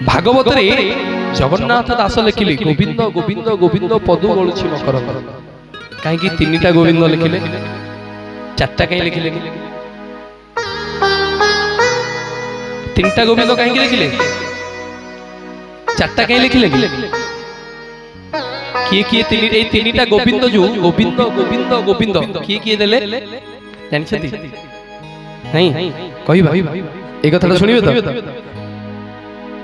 भागवत रे जगन्नाथ दास लिखिले गोविंद गोविंद गोविंद पदु गलुछि मकरंद कहीं तीनटा गोविंद लिखिले चारटा कहीं लिखिले तीनटा गोविंद कहीं लिखिले चारटा कहीं लिखिले किए किए तीनटा गोविंद जो गोविंद गोविंद गोविंद किए किए देले जानछथि नहीं कहि भाई ए कथाटा सुनिबे तो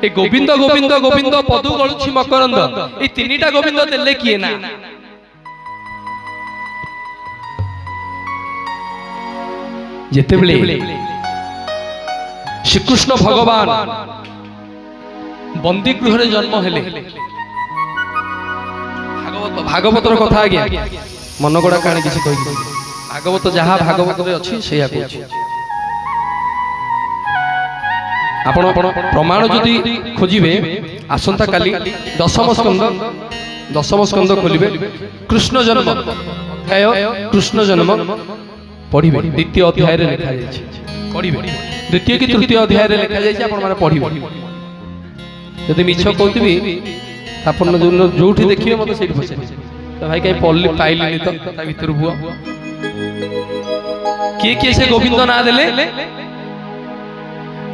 ए गोविंद गोविंद गोविंद पदु गलुछि मकरंद ए तीनटा गोविंद देले किए ना जेते बेले श्रीकृष्ण भगवान बंदी गृह रे जन्म हेले भागवत कथा आज्ञा मनगड़ा कहानी किसी कह भागवत जहाँ भागवत अच्छी से आपण प्रमाण जदि खोजे आसंता काली दशम स्कंद खोलिबे कृष्ण जन्म अध्याय कृष्ण जन्म पढ़े द्वितीय अध्याय लिखा पढ़े द्वितीय कि तृतीय अध्याय लिखा जाए पढ़े जदि मिछ कहती आपन जो देखिए मत से तो भाई कहीं पढ़ली पाइली तो भर बुआ किए किए से गोविंद ना देले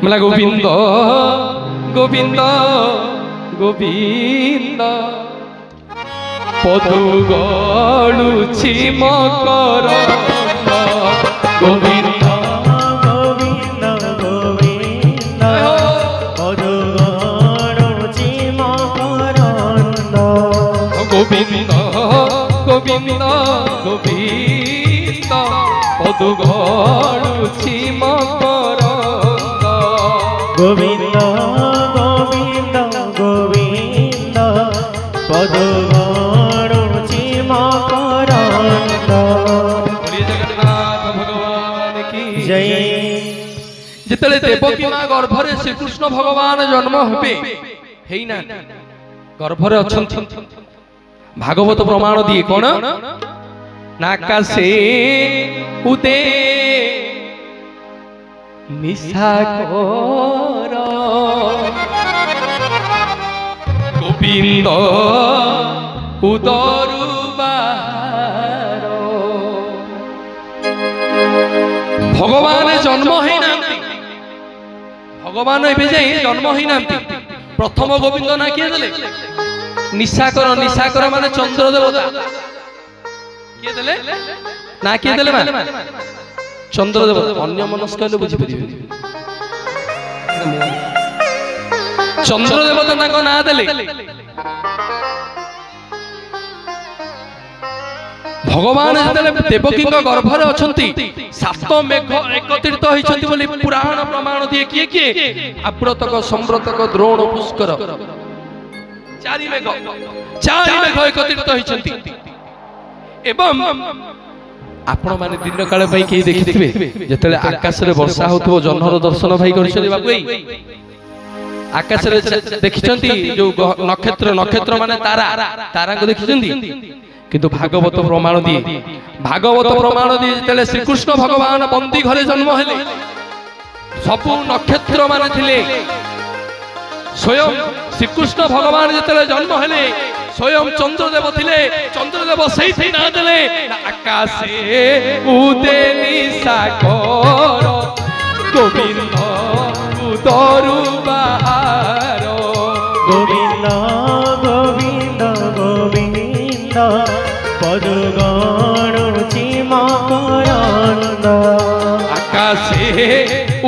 मला गोविंद गोविंद गोविंद पदु गलुछि मकरंद गोविंद गोविंद गोविंद गोविंद पदु गलुछि मकरंद गोविंद गोविंद गोविंद पदु गलुछि मकरंद। श्री जगन्नाथ भगवान की जय। जितले देवकी मां गर्भरे श्रीकृष्ण भगवान जन्म हेबे हेइना गर्भरे अछंती भागवत प्रमाण दिए कौन नाकाशे उदे निशाकर गोविंद उदरु बाहर भगवान जन्म है नांती भगवान एबे जाई जन्म है नांती प्रथम गोविंद ना किए देले निशाकर निशाकर माने चंद्र देवता किए देले ना किए देले माने चंद्र देवता अन्य मनस्क ले बुझि परिबे चंद्र देवता ताको ना देले भगवान जेतले देवकी गर्भरे अछंती सात मेघ एकत्रित होइछंती बोली पुराण प्रमाण दिए किए किए आव्रतक संव्रतक द्रोण पुष्कर चारि मेघ एकत्रित होइछंती एवं आपण माने दिन काल भाई के देखिथिबे जेतले आकाश रे वर्षा होतबो जन्हर दर्शन भाई करछथि बाबू आकाश रे देखिछंती जो नक्षत्र नक्षत्र माने तारा तारा को देखिछंती किंतु भागवत प्रमाण दिए जेतले श्रीकृष्ण भगवान बंदी घरे जन्म हेले सबु नक्षत्र माने थिले स्वयं श्रीकृष्ण भगवान जिते जन्म हेले स्वयं चंद्रदेव थिले चंद्रदेव सही ना देले आकाशे उदे निशाकर गोविंद उदरु बाहर गोविंद गोविंद गोविंद पदु गलुछि मकरंद आकाशे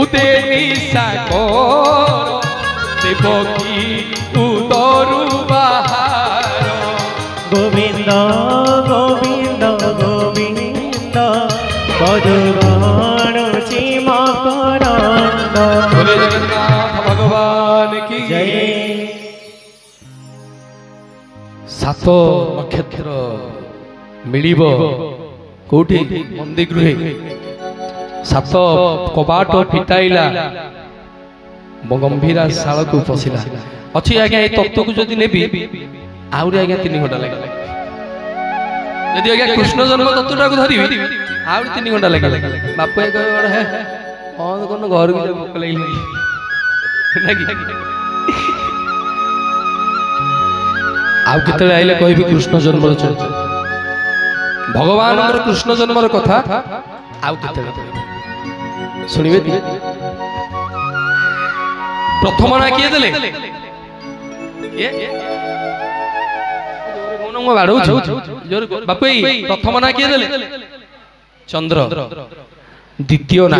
उदे निशाकर देवकी उदरु बाहर गोविंद गोविंद गोविंद पदु गलुछि मकरंद। बोले जगन्नाथ भगवान की जय। सात नक्षत्र मिलिबो कोठी बंदी गृहे सात कबाट फिटाइला गंभीरा शाल को पशिला अच्छी आज्ञा ये तत्व को जदि नेबी आउरी आज्ञा 3 घंटा लगे जदि आज्ञा कृष्ण जन्म तत्वटा को धरिबी आउरी 3 घंटा लगे बापू कहे है हां कोन घर को भूख लगी आउ केते आइले कहबी कृष्ण जन्म चर्चा भगवान कृष्ण जन्मर कथा आउ केते सुनिबे प्रथम ना किए देले ये कोनंग बाडौ जोर बापू प्रथम ना किए देले चंद्र द्वितीय ना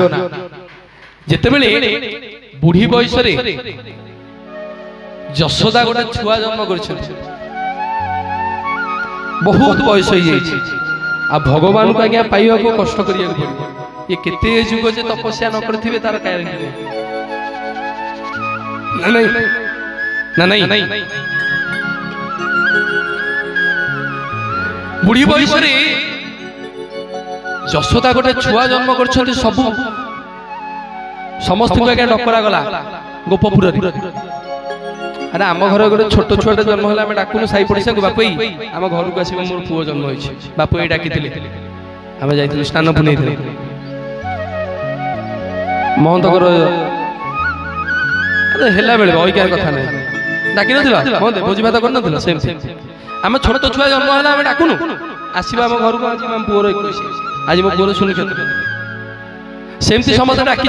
जेते बेले बुढ़ी बयस रे यशोदा गोटे छुआ जन्म कर बहुत बयस हो जाइए आ भगवान को आज्ञा पाइबा को कष्ट करिया पड़ो ये केते जुग जे तपस्या न करथिबे तार कारण ना नहीं बुढ़ी बयस रे यशोदा गोटे छुआ जन्म कर सबू समस्त को आज्ञा डकरा गला गोपपुर अरे आम घर गोटे छोट छुआटे जन्म है आम डाकुनु साई पड़ोसा को बापू आम घर को आस मोर पुओ जन्म हो बापू ये डाकी आम जाइलु स्नान पुनी महंत है बेले अइकार कथा ना डाकी ना महंत भोजी भात कर आम छोट छुआ जन्म है आम डाकुनु आसवा आम घर को आज पुओर 21 आज मो पुओर शुणी सेमती समस्त डाकी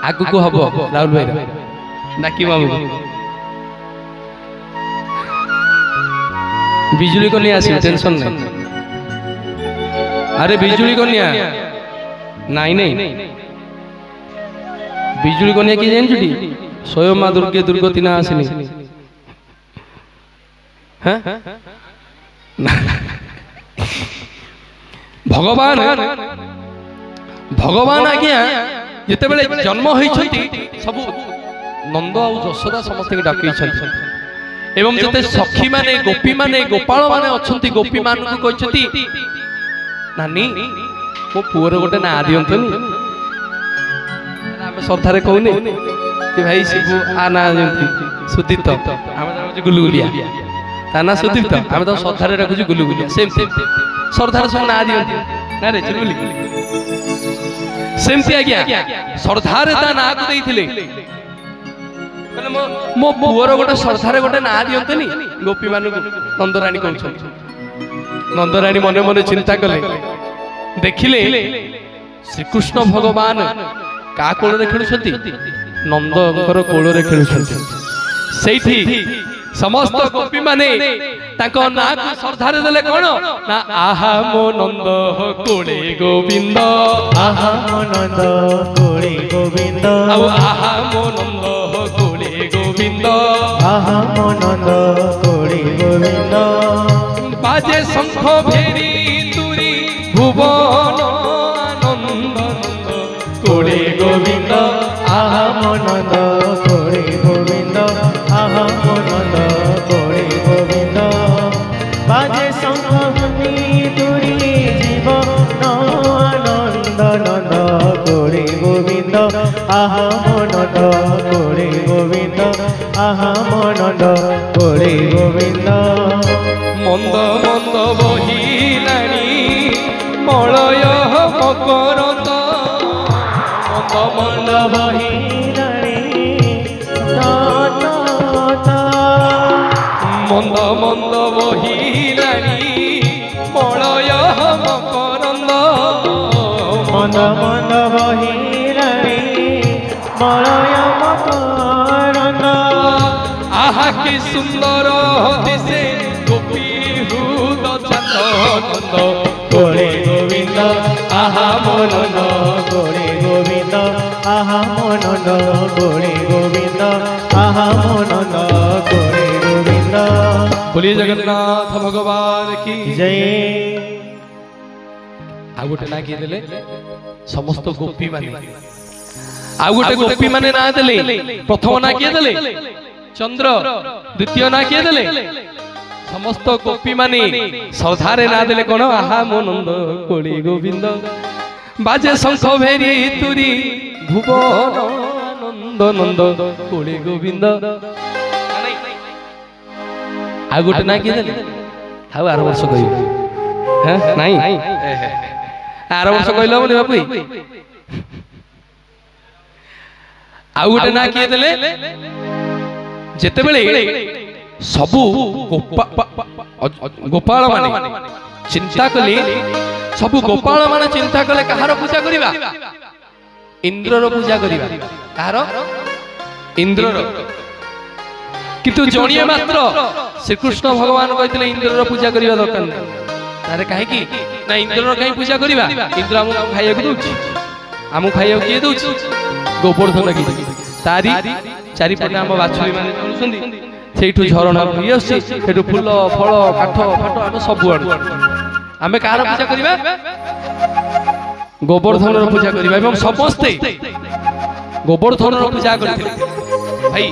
आगु को हम राहुल भाई डाकी बाबू बिजुली को नहीं आसी टेंशन नहीं अरे बिजुली को नहीं बिजुली को नहीं कि जान जुटी स्वयं मां दुर्गे दुर्गति ना आसनी हैं भगवान भगवान आज्ञा जिते बेले जन्म होइछंती सब नंद और यशोदा समस्त डाकई एवं जिते सखी माने गोपी माने गोपाल माने अच्छी गोपी मान को कहते नानी मो पुअर गोटे ना दिंतनी आम श्रद्धारे कहूनी कि भाई शिबू आ ना सुदीप्त आम गुलुगुलिया ता ना सुदीप्त आम तो श्रद्धारे रखुଛୁ गुलुगुलिया सेम श्रद्धारे सब ना दियंती ना रे चुलबुली सेमती आज्ञा श्रद्धारे ता ना को देइथिले मो पुअर गोटे श्रद्धारे गोटे ना दियंतनी गोपी मान नंदराणी कहउछ नंदराणी मने मने चिंता कले देखिले श्रीकृष्ण भगवान का कोल रे खेलुछंती नंदकर कोल रे खेलुछंती सेठी समस्त गोपी माने ताको ना को श्रद्धारे देले कोन ना आहा मो नंद कोले गोविंद आहा मो नंद कोले गोविंद आहा मो नंद कोले गोविंद आहा मो नंद कोले गोविंद बाजे शंख भेरी तुरी भुवन आनंद कोले गोविंद आहा मो नंद कोले गोविंद आहा मो नंद कोले गोविंद बाजे शंख भेरी तुरी जीवन आनंद नंद कोले गोविंद आहा मो नंद कोले गोविंद आहा मो नंद कोले गोविंद मंद मंद बहिलाणी मलय मकरंद मंद मंद बहिलाणी मंद मंद बहिलाणी मलय मकरंद मंद मंद बहिलाणी मलय मकरंद आहा कि सुंदर दिसे गोपी हृद चंद कोले गोविंद आहा मो नंद कोले गोविंद आहा मो नंद कोले गोविंद आहा मो नंद कोले गोविंद बोलिए जगन्नाथ भगवान की जय आ गोटे ना किए देले समस्त गोपी माने आ गोटे गोपी माने ना देले प्रथम ना किए देले चंद्र द्वितीय ना किए देले समस्त गोपी माने श्रद्धारे ना देले कोन आहा मो नंद कोले गोविंद बाजे शंख भेरी तुरी भुवन आनंद नंद कोले गोविंद आ गोटे ना किए देले हाउ आर वर्ष कहियो हैं नहीं आर वर्ष कहलो बोले बापू आउ गोटे ना किए देले जेते बेले सबु गोपाल माने चिंता कले सबु गोपाल माने चिंता कले कहार पूजा करिबा इंद्रर पूजा करिबा कहार इंद्रर किंतु जणिए मात्र श्री कृष्ण भगवान कहते इंद्रर पूजा करिबा दरकार तारे काहे कि ना इंद्रर काहे पूजा करिबा इंद्र हमु खाइया को दउछि हमु खाइया के दउछि गोवर्धन की तारी चारि पटे हम बाछुरी माने चलुछंदी सेठु झरणा होई आसी सेठु फूल फल काठ फाट हम सब आडू आमे कार पूजा करिबा गोवर्धन रो पूजा करिबा एवं समस्ते गोवर्धन रो पूजा करथिले भाई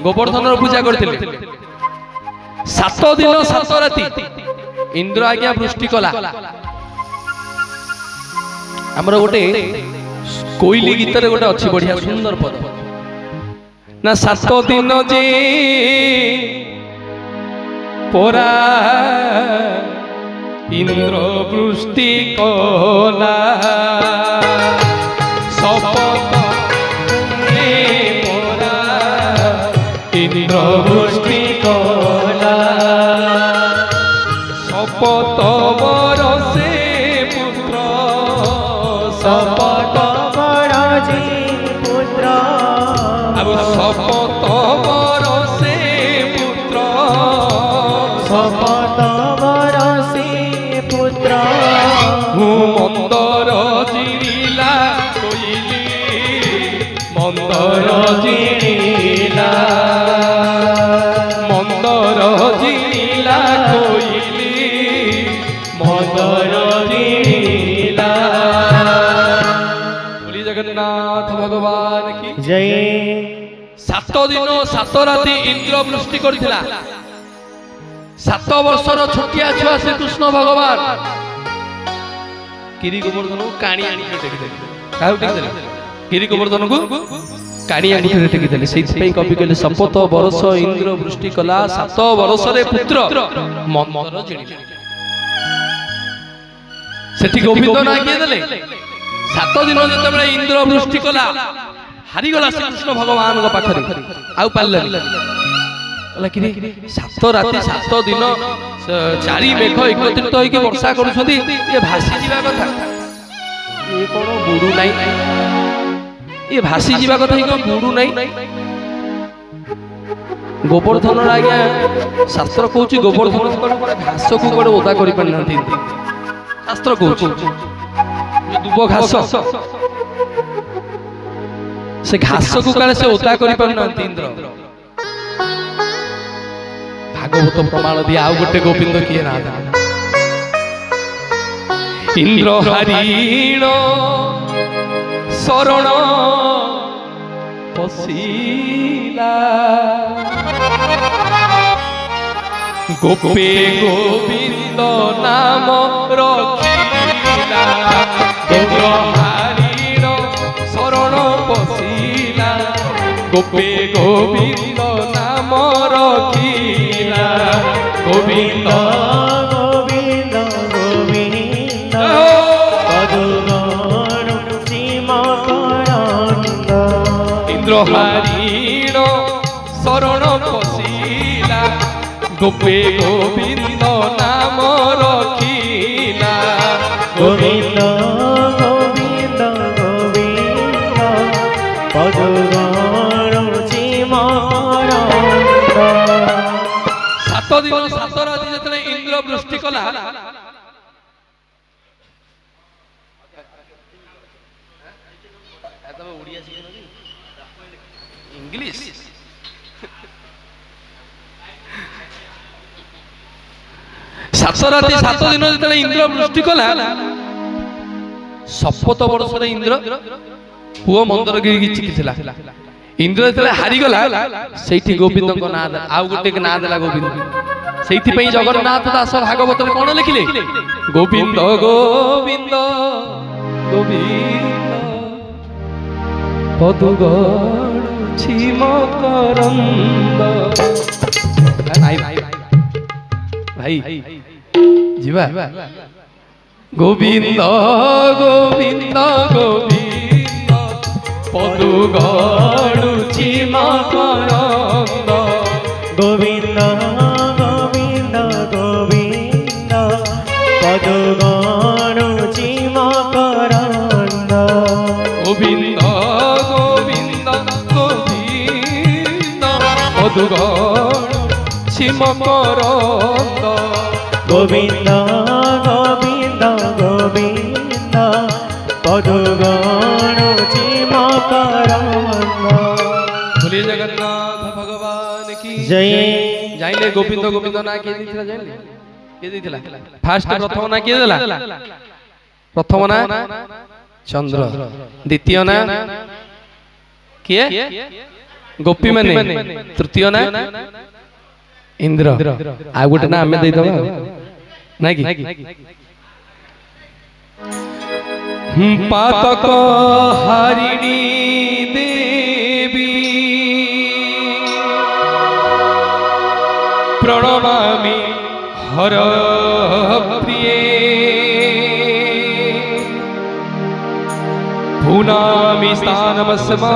गोवर्धन रो पूजा करथिले 7 दिन 7 राति इंद्र आज्ञा वृष्टि कला हमर गोटे कोइली गीत रे गोटे अछि बढ़िया सुंदर पद ना 7 दिन जे पोरा इंद्र वृष्टि कला शपथ पोरा इंद्र वृष्टि कला शपथ बरसे पुत्र शपथ बरसे पुत्र अब शपथ बरसे पुत्र शपथ बरसे पुत्र मंदर जिला कोइली मंदर जिला मंदर जिला कोइली मंदर जिला बोली जगन्नाथ भगवान की जय 7 दिन 7 राति इंद्र वृष्टि करथिला 7 वर्षर छोटिया छुआ श्री कृष्ण भगवान गिरी गोवर्धन को काणी आनी टेकी देले काहू टेकी देले गिरी गोवर्धन को काणी आनी टेकी देले सेति पई कवि कहले शपथ वर्ष इंद्र वृष्टि कला 7 वर्ष रे पुत्र मंदर जिणी सेठी गोविंद ना किए देले 7 दिन जतबे इंद्र वृष्टि कला हारी गला श्री कृष्ण भगवान को पाखरे आउ पाले कहला कि 7 राति 7 दिन 4 मेघ एकत्रित होई कि वर्षा करूछंती ये भासी जीवा कथा ये कोनो बुडू नाही ये भासी जीवा कथा कि कोनो बुडू नाही गोवर्धन आज्ञा शास्त्र कहूची गोवर्धन कोन घास को कोडे ओदा करि पन्नांती शास्त्र कहूची दुबो घास से घास को काले से ओदा करि पन्नांती इंद्र भागवत प्रमाण दिया आउ गोटे गोविंद किए ना इंद्र हरिण शरण पशिला गोपे गोविंद नाम रखिला इंद्र हरिण शरण पशिला गोपे गोविंद नाम रखिला गोविंद गोविंद गोविंद पदुगण सीमा करंद इंद्र हरिण शरण पशिला गोपे गोविंद नाम रखिला गोविंद गोविंद गोविंद पदुगण सीमा करंद 7 दिन 7 राति जतने इंद्र वृष्टि कला इंग्लिश 7 राति 7 दिन जतने इंद्र वृष्टि कला शपथ वर्ष रे इंद्र पुओ मंदर गिरी चिकिथिला इंद्र जतले हारी गला सेठी गोविंद को नाद आउ गोटे के नाद ला गोविंद सेठी पई जगन्नाथ दास भागवत रे कोन लिखिले गोविंद गोविंद गोविंद पदुगण छिम करंद नाई भाई जीवा गोविंद गोविंद गोविंद पदुगण छिम करंद गोविंद পদুগণ সীমকরন্দ গোবিন্দ গোবিন্দ গোবিন্দ পদুগণ সীমকরন্দ। बोलिए जगन्नाथ भगवान की जय। जाइले गोविंद गोविंद ना किए दिथिला जाइले किए दिथिला फास्ट प्रथम ना किए देला प्रथम ना चंद्र द्वितीय ना किए गोपी माने तृतीय ना इंद्र आ गोटे ना हमें दे दबा ना कि पातक हारिणी देवी प्रणमामि हर प्रिये भूनामि स्थानमस्माकम्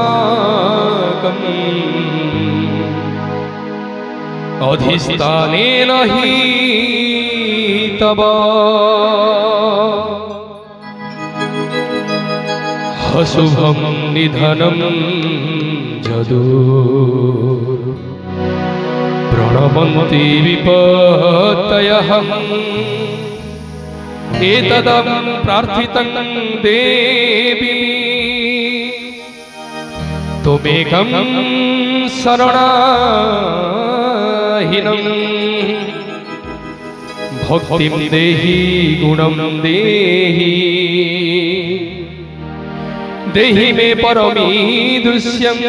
अधिष्ठानेन हि तव अशुभं निधनं जदु प्रणमन्ति विपत्तयः एतदं प्रार्थितं देवी त्वमेकं शरणाहिनं भक्तिं देहि गुणं देहि देहि मे परमी दृश्यम्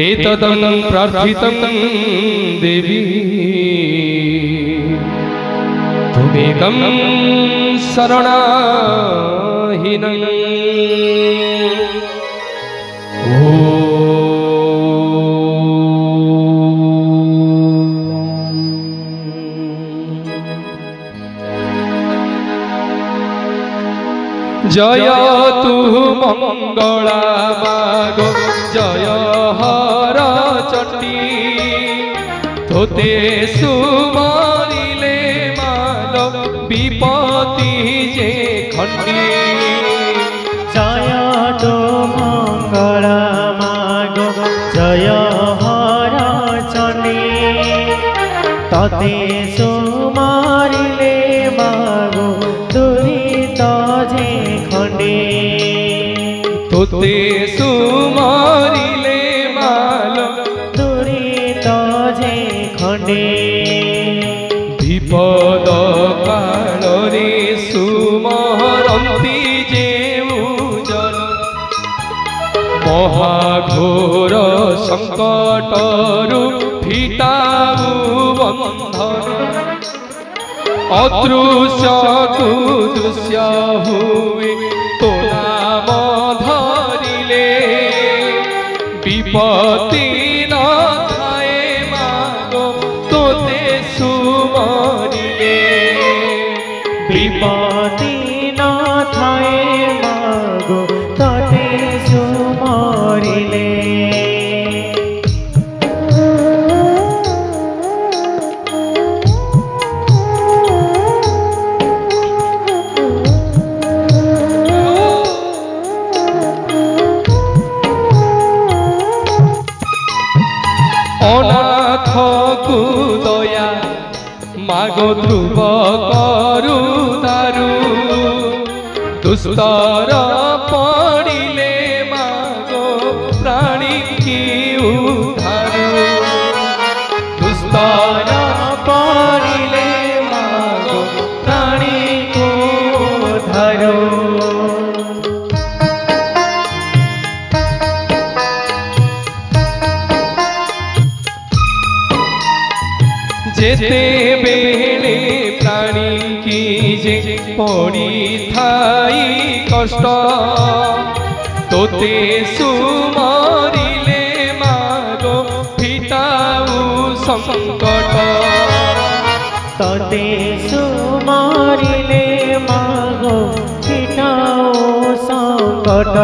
एतदं प्रार्थितं देवी त्वमेकं शरणाहिनं जय तु मंगला मागो जय हर चटी तोते सुमारिले मालो विपत्ति जे खंडी जय तो मंगल मागो जय हर चंडी तते सुमारिले मागो दुरित जे खंडी तोते सुमारिले मालो दुरित जे खंडी विपद कालरे सुमरन्ति जेउ जन महाघोर संकटरु फिटाऊ बंधन अदृश्य कुदृश्य हुए तो नाम धरिले विपत्ति न थाए मागो तोते सुमरिले विपत्ति न थाए मागो तते सुमरिले अनाथ को दया मागो ध्रुव करु दारु दुस्तर पड़िले मागो प्राणी की उधारु दुस्तर पड़िले मागो प्राणी को धरो जेते बेले प्राणी की जे पड़ी थाई कष्ट तोते सुमरिले मागो फिटाऊ संकट तते सुमरिले मागो फिटाऊ संकट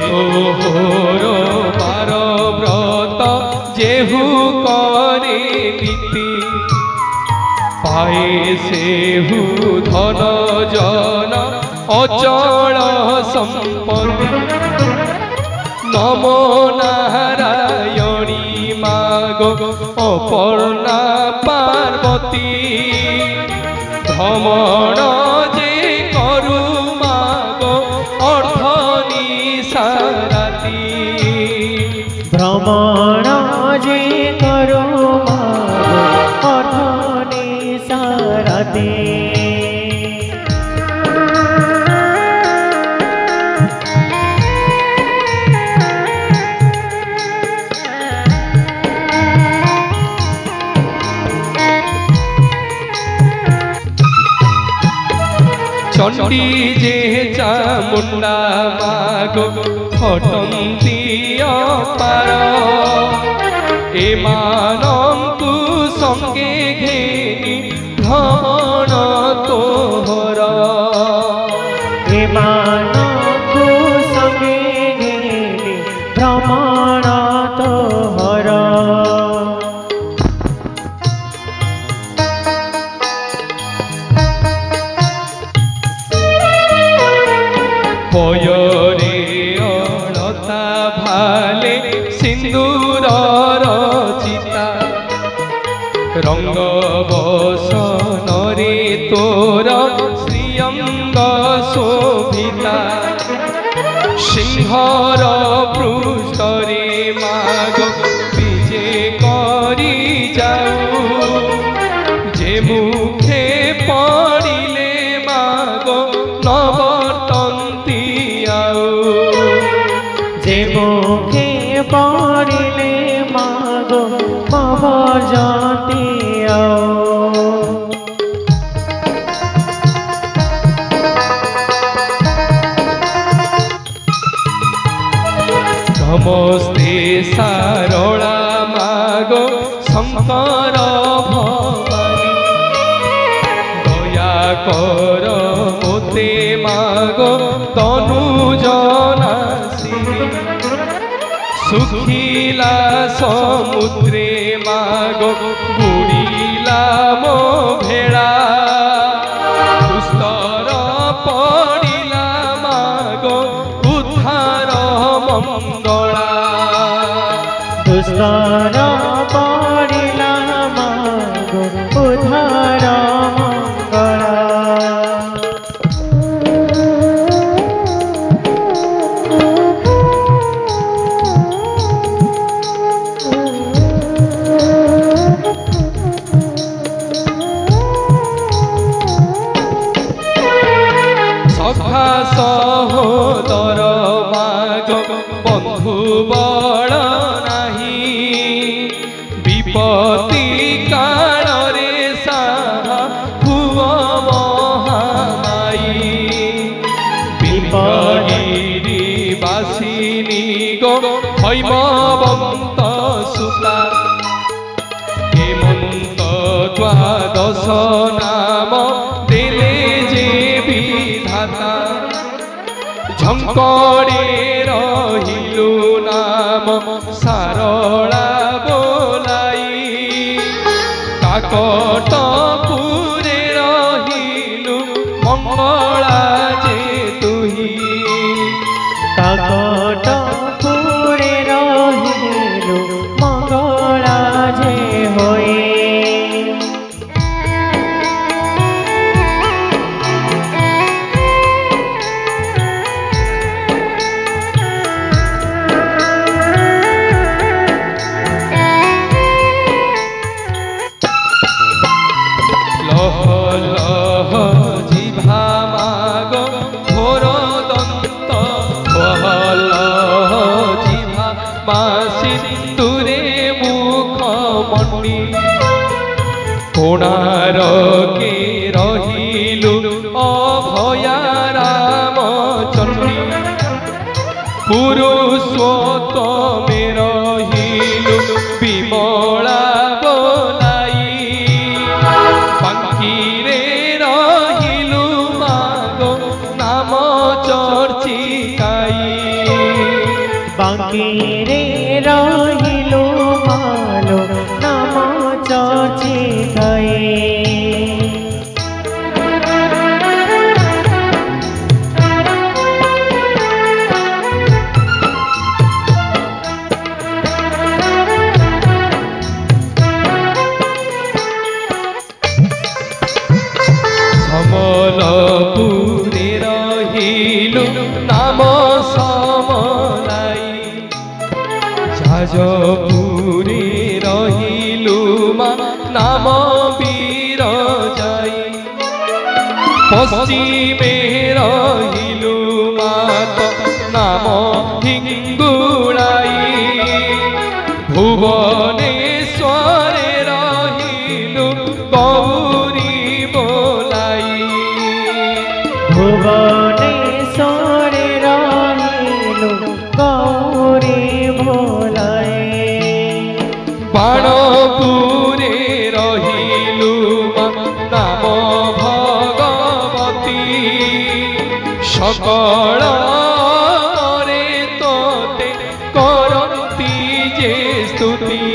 तोहर बार व्रत जेहू करे नीति पाए सेहू धन जन अचल संपत्ति नमो नारायणी मागो अपर्णा पार्वती भ्रमण जे करु मागो अर्धनी साराती भ्रमण जे करो मागो अर्धनी साराती चंडी जे चामुंडा मागो खटंती अपार एमानंकु संगे घेनी भ्रमण तोहर एमानंकु संगे घेनी भ्रमण तोहर पयरे अलता भाले सिंदूर रचिता रंग बसन रे तोर श्रीअंग शोभिता सिंहर पृष्ठरे मागो विजे करी जाऊ जे मुखे पड़िले मागो नवर्तन्ती जे मुखे पड़िले मागो नवर्तन्ती नमस्ते सारला मागो शंकर भवानी दया कर मोते मागो तनु जनासी सुखिला समुद्रे मागो बुड़िला मो भेड़ा दुस्तर पड़िला मागो उद्धार मंगला दुस्तर पड़िला मागो उद्धार मंगला सखा सहोदर मागो बंधु बड़ नाही विपत्ति काल रे साहा भुव महामाई बिंदगिरी बासिनी गो हैमवंत सुता हेमंत द्वादश नाम देले जे विधाता झंकड़े रहिलु नाम सारला बोलाई काकटपुरे रहिलु मंगला जे तुही काकटपुरे रहिलु मंगला जे होई लह लह जिभा मागो घोर दंत लह जिभा सिंदूरे मुख मंडी कोणारके रहिलु अभया राम चंडी पुरुषोत्तमे रहिलु विमला बांकीरे रहिलो मालो नाम चर्ची गए नाम समलाई जाजपुरी रहिलु मा नाम वीर जाई पश्चिमे रहिलु मात नाम हिंगुलाई भुवनेश्वरे रहिलु गौरी बोलाई भुवनेश्वरे रहिलु गौरी बोलाई बाणपुरे रहिलु नाम भगवती सकल रे तोते करती जे स्तुति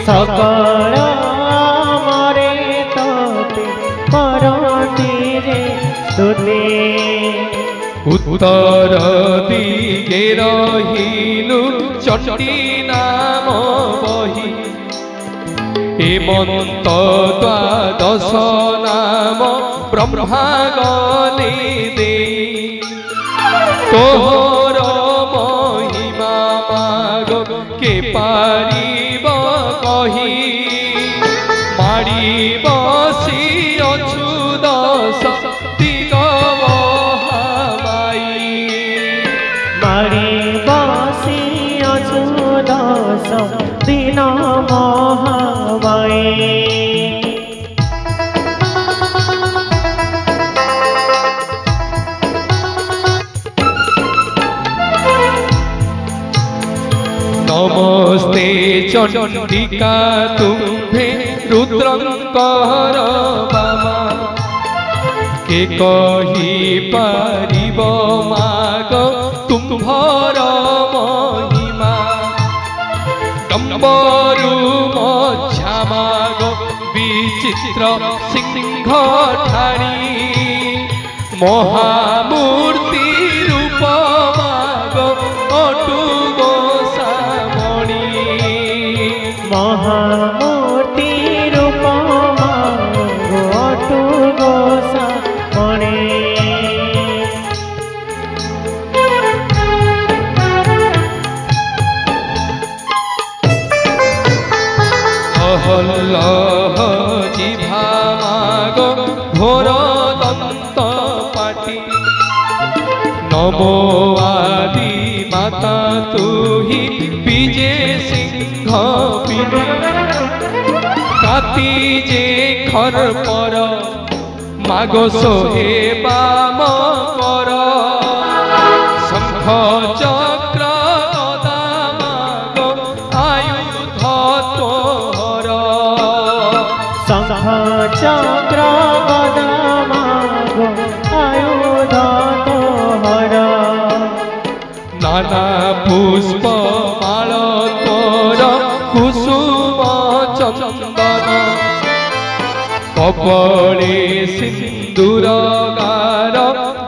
सकल मरे तोते करती जे स्तुति उत्तर दिगे रहिलु चंडी नाम बही हेमंत द्वादश नाम ब्रह्मा गले दे तोहर महिमा माग के पारिब कही माड़ी बसी अछु दश दिग महामाई मारी बसी अछु दश दिन महामाई नमस्ते चंडिका तुम्हे रुद्रंकर बामा के कही पारिब माग तुम्भर महिमा डम्बरु मझा माग विचित्र सिंह ठाणी महामूर्ति रूप माग अटु गोसामणि महामूर्ति रूप अटु गोसामणि अहल्लह जिभा माग घोर दंत पाटी नमो आदि माता तुही बीजे सिंह पिटी काती जे खर पर मागो सोहे बाम कर शंख चक्र गदा मागो आयुध तोहर शंख चक्र गदा मागो आयुध तोहर नाना पुष्प माल तोर कुसुम चंदन कपड़े सिंदूर गार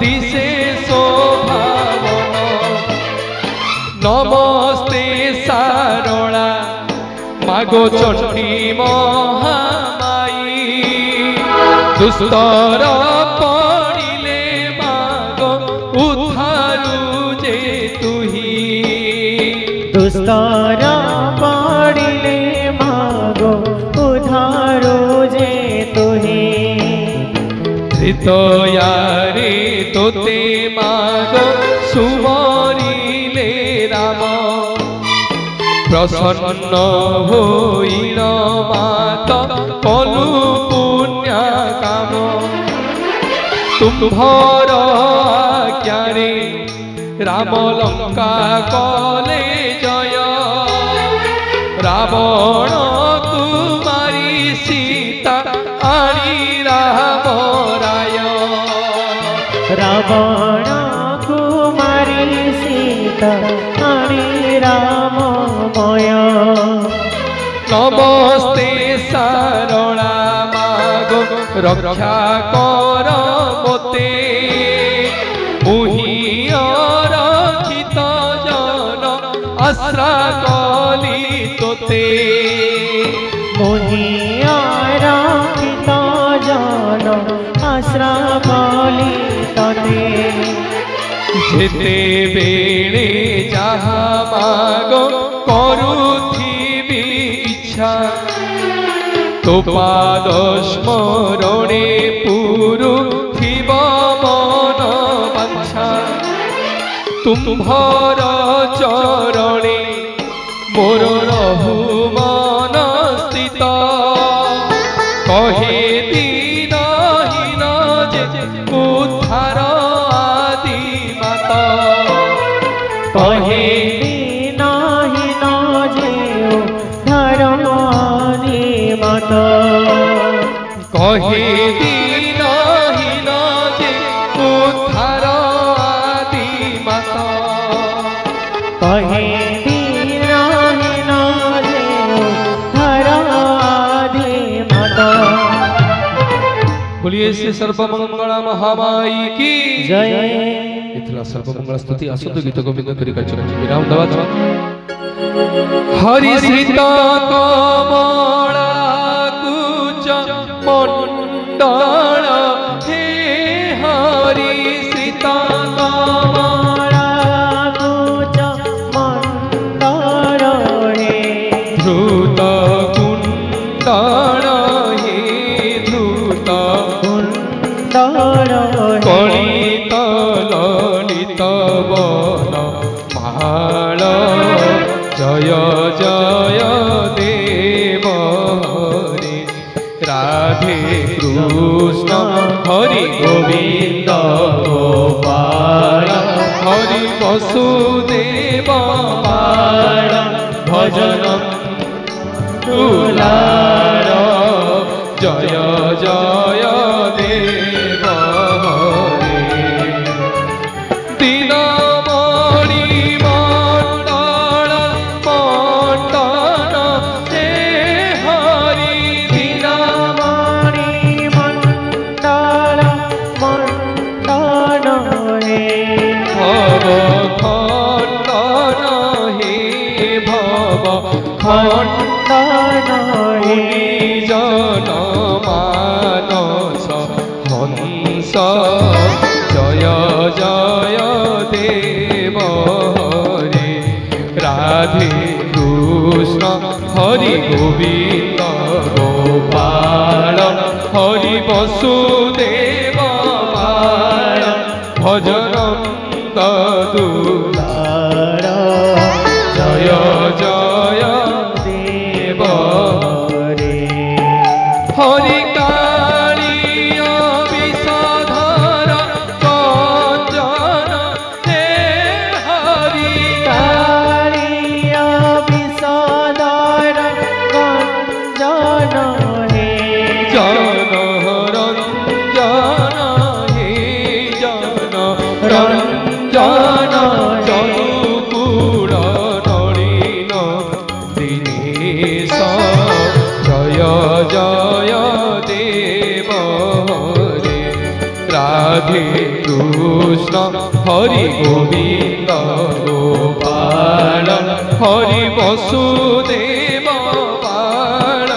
दिशे शोभावन नमस्ते सारला मागो चंडी महामाई दुस्तर पड़िले मागो उद्धारु जे तुही दुस्तर पड़िले मागो उद्धारो जे तुही हृदयारे तोते मागो सुमरिले राम प्रसन्न होइल मात कलु पुण्य काम तुम्भर आज्ञारे राम लंका कले जय रावण कुमारी सीता आनी राम राय रावण कुमारी सीता आनी राममय नमस्ते सारला मागो रक्षा कर मोते मुहियर रक्षित जन आश्रा कली तोते मोहियार रक्षित जन आश्रा कली तोते যেতে বেড়ে যাহা মাগ করুথিবি ইচ্ছা তো পাদ স্মরণে পুরু থিব মন বাঞ্ছা তুম্ভর চরণে মোর রহু মন স্থিত কহে দিনহীন যে উদ্ধার আদি মাত কহে দিনহীন যে উদ্ধার আদি মাত কহে দিনহীন যে উদ্ধার আদি মাত কহে দিনহীন যে উদ্ধার আদি মাত। बोलिए श्री सर्वमंगला महामाई की जय। इतना सर्वमंगल स्तुति आसुत गीत गोविंद करी कर चरण विराम दवा हरि सीता कमला कुच मंडल हे हरि सीता कमला कुच मंडल हे ध्रुत कुंडल हे ध्रुत कलित ललित वन माल जय जय देव हरे राधे कृष्ण हरि गोविंद गोपाल हरि वसुदेव बाल भजन दुलार जय जय देव हरे दीनमणि मंडल मंडन हे हरि दीनमणि मंडल मंडन हे भव खंडन हे भव खंडन हे जन मानस हंस जय जय देव हरे राधे कृष्ण हरि गोविंद गोपाल हरि वसुदेव बाल भजन दुलार जय जय देव हरे हरि कालिय विषधर कंचन हे हरि कालिय विषधर कंचन हे जन रंजन हे जन रंजन जदुकुल नलिन दिनेश जय जय देव हरे राधे कृष्ण हरि गोविंद गोपाल हरि वसुदेव बाल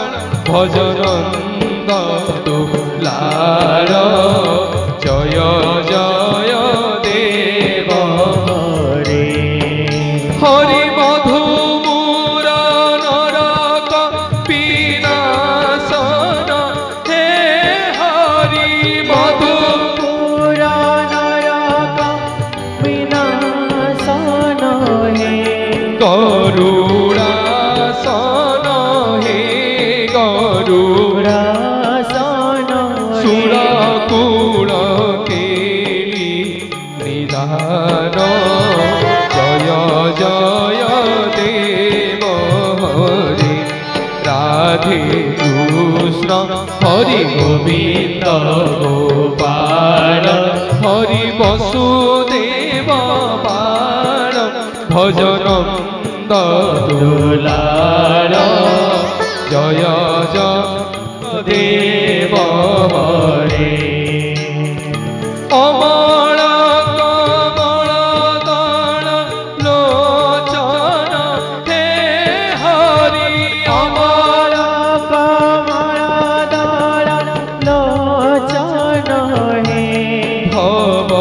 भजनंद दुलार जय जय देव हरे हरि मधुमूर नरक विनाशन हे हरि मधु पूरा नरक विनाशन हे गरुडासन हे पुरासन सुरकुल केली निदान जय जय देव हरे राधे कृष्ण हरि गोविंद गोपाल हरि वसुदेव बाल भजनंद दुलार जय जय देव हरे अमल कमल दल लोचन हे हरि अमल कमल दल लोचन हे भव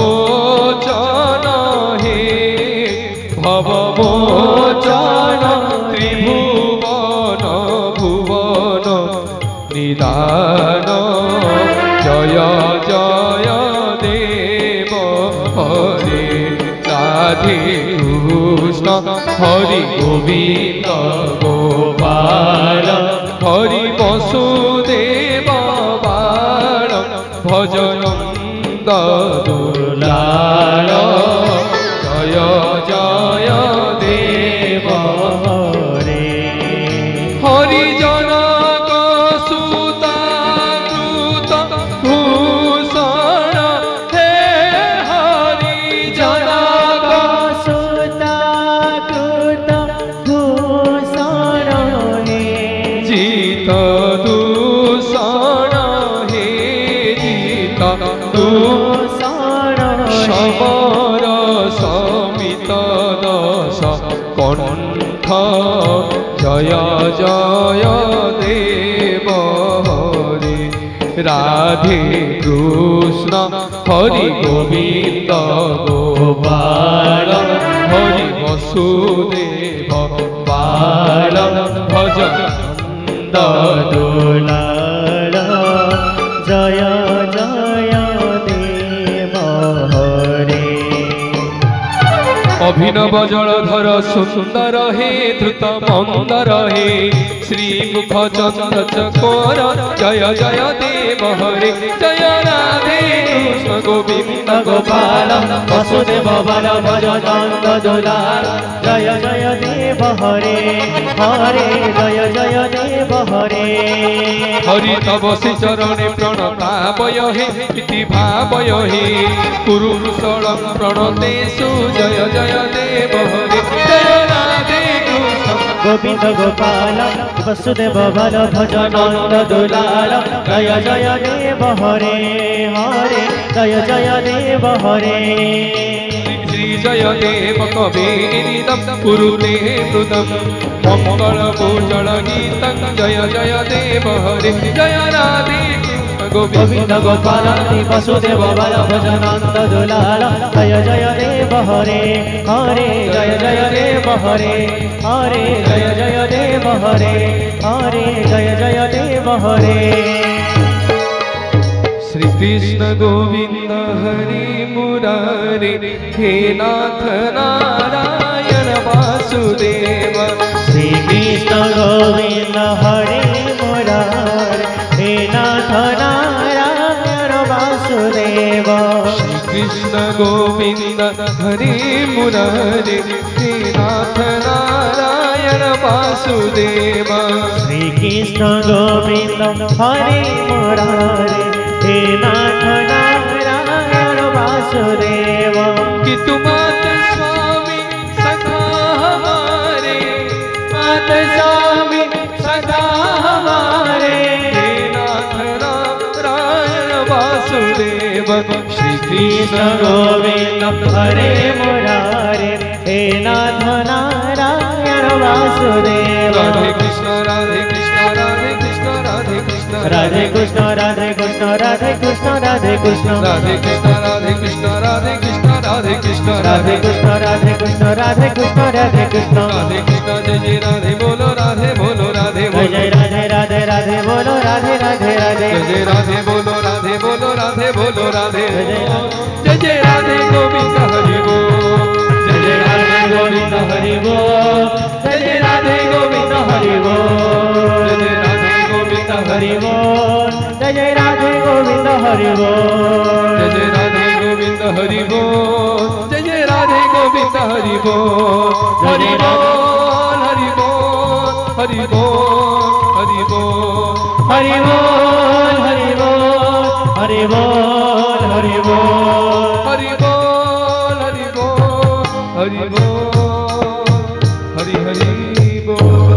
मोचन भवमोचन त्रिभुवन भुवन निदान जय जय देव हरे राधे कृष्ण हरि गोविंद गोपाल हरि वसुदेव बाल भजनंद दुलाल जय जय देव हरे हरि जनक सुता कृत भूषण हे हरि जनक सुताकृत भूषण हे जीत दूषण हे जीत भूषण समर समित दश कण्ठ जय जय देव हरे राधे कृष्ण हरि गोविंद गोपाल हरि वसुदेव बाल भजनंद दुलाल जय जय देव हरे अभिनव जलधर सुंदर हे धृत मंदर हे श्रीमुख चंद्र चकोर जय जय देव हरे जय राधे कृष्ण गोविंद गोपाल वसुदेव बल भजनंद दुलाल जय जय देव हरे हरे जय जय देव हरे हरि तव श्री चरणे प्रणतापय हे इति भावय हे कुरु कुशलं प्रणतेषु जय जय देव हरे जय राधे कृष्ण गोविंद गोपाल वसुदेव बल भजनंद दुलाल जय जय देव हरे हरे जय जय देव हरे श्री जय देव कवीरिदं कुरुते मृदं मंगलभूषण गीतं जय जय देव हरे जय राधे कृष्ण गोविंद गोपाल वसुदेव बल भजनंद दुलाल जय जय देव हरे हरे जय जय देव हरे हरे जय जय देव हरे हरे जय जय देव हरे श्री कृष्ण गोविंद हरि मुरारे हे नाथ नारायण वासुदेव श्री कृष्ण गोविंद हरे मुरारे हे नाथ नारायण वासुदेव श्री कृष्ण गोविंद हरि मुरारे हे नाथ नारायण वासुदेव श्री कृष्ण गोविंद हरे मुरारे हे नाथ नारायण वासुदेव कि तुम स्वामी सखा हमारे मात स्वामी सदा हमारे हे नाथ नारायण वासुदेव श्री कृष्ण गोविंद हरे मुरारे हे नाथ नारायण वासुदेव राधे कृष्ण राधे कृष्ण राधे कृष्ण राधे कृष्ण राधे कृष्ण राधे कृष्ण राधे कृष्ण राधे कृष्ण राधे कृष्ण राधे कृष्ण राधे कृष्ण राधे कृष्ण राधे कृष्ण राधे कृष्ण राधे कृष्ण राधे कृष्ण राधे कृष्ण जय जय राधे बोलो राधे जय जय राधे राधे राधे बोलो राधे राधे राधे जय जय राधे बोलो राधे बोलो राधे बोलो राधे जय जय जय जय राधे गोविंद हरि बोल जय जय राधे गोविंद हरि बोल जय जय राधे गोविंद हरि बोल जय जय राधे गोविंद हरि बोल जय जय राधे गोविंद हरि बोल जय जय राधे गोविंद हरि बोल जय जय राधे गोविंद हरि बोल हरि बोल हरि बोल हरि बोल हरि बोल हरि बोल हरि बोल हरि बोल हरि बोल हरि बोल हरि बोल हरि बोल हरि हरि बोल।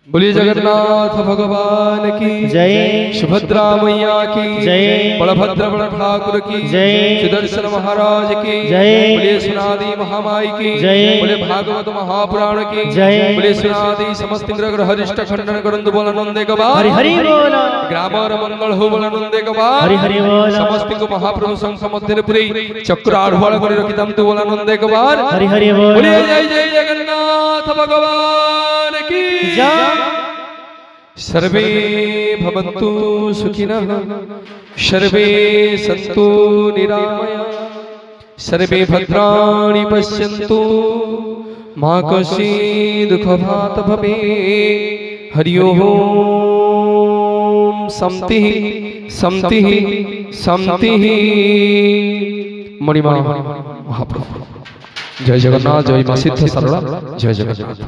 बोलिए जगन्नाथ भगवान की जय सुभद्रा मैया की जय बलभद्र बल ठाकुर की जय सुदर्शन महाराज की जय बोलिए सुनादी महामाई की जय बोले भागवत महापुराण की जय बोले सुनादी समस्त ग्रह हरिष्ठ खंडन करंद बोल नंदे हरि हरि बोल ग्रामर मंगल हो बोला नंदे कबार हरि हरि बोल समस्त को महाप्रभु संघ मध्य पुरी चक्र आढ़वाड़ कर रखितम तू बोला नंदे कबार हरि हरि बोल जय जय जगन्नाथ भगवान की जय सर्वे भवन्तु सुखिनः सर्वे सन्तु निरामया सर्वे भद्राणि पश्यन्तु मा कश्चित् दुःखभाग् भवेत् हरि ओम शान्तिः शान्तिः शान्तिः मणिमा महाप्रभु जय जगन्नाथ जय मां सिद्ध सरला जय जगन्नाथ।